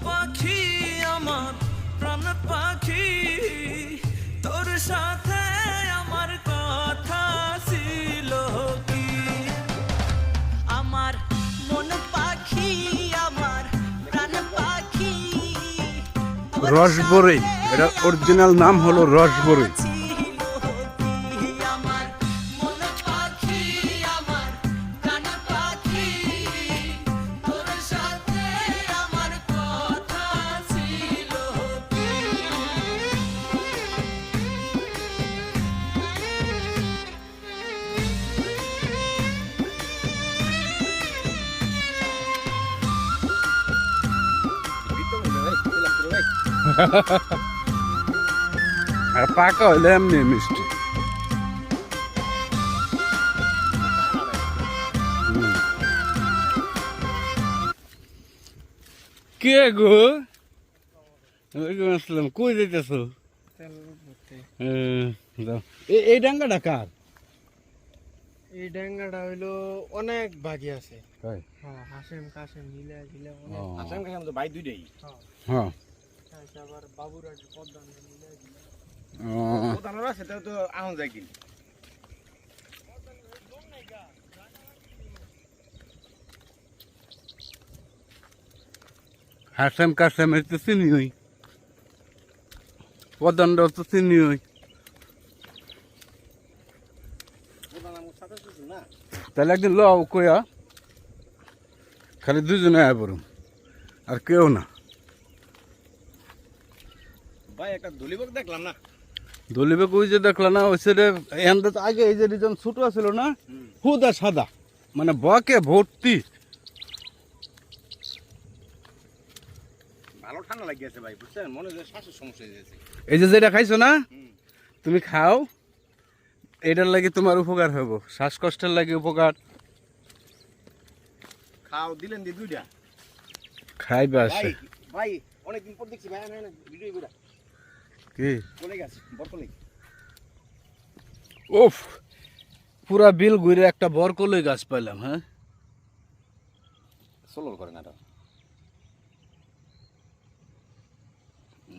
পাখি আমার প্রাণ পাখি তোর সাথে আমার কথা ছিল কি আমার মন পাখি আমার প্রাণ পাখি রসবরই, এটা অরিজিনাল নাম হলো রসবরই। আমার মন পাখি আমার প্রাণ পাখি তোর সাথে আমার কথা ছিল কি আর পাকা হইলে এমনি মিষ্টি। কে গো? ওয়ালাইকুম আসসালাম। কই যাইতেছো? এই ডাঙ্গাটা কার? এই ডাঙ্গাটা হইলো অনেক ভাগি আছে। কই? হ্যাঁ, হাসেম কাসেম মিলে ঝিলে অনেক। আসাম কাছে তো ভাই দুইটাই। হ্যাঁ। তারপর আবার বাবুরাজ পদ্মান মিলে ঝিলে। ওটানোর আছে সেটাও তো আহন যায় কিনা। হাসেম কাসেমের তো চিনি হই, পদণ্ডও তো চিনি হই। তাহলে একদিন লও কইয়া খালি দুজনে আয় পড়ুম, আর কেউ না। ভাই একটা দলিবক দেখলাম না। দলিবে কই যে দেখলা না, ওই সাইডে এখানটা তো আগে এই যে রিজন ছোট ছিল না, হুদা সাদা, মানে বকে ভর্তি। ভালো ঠান্ডা লাগিয়েছে ভাই, বুঝছেন? মনে হয় শ্বাসের সমস্যা হয়ে গেছে। এই যে যেটা খাইছো না, তুমি খাও, এটার লাগে তোমার উপকার হইব, শ্বাসকষ্টের লাগে উপকার। খাও দিলেন দি দুইটা। খাইবে ভাই আসে ভাই অনেকদিন পর দেখছি ভাই, আমি ভিডিও করে কি? চলে গেছে বরকলি। উফ, পুরা বিল ঘুরে একটা বরকলাই গাছ পাইলাম। হ্যাঁ, সোলর করে না এটা।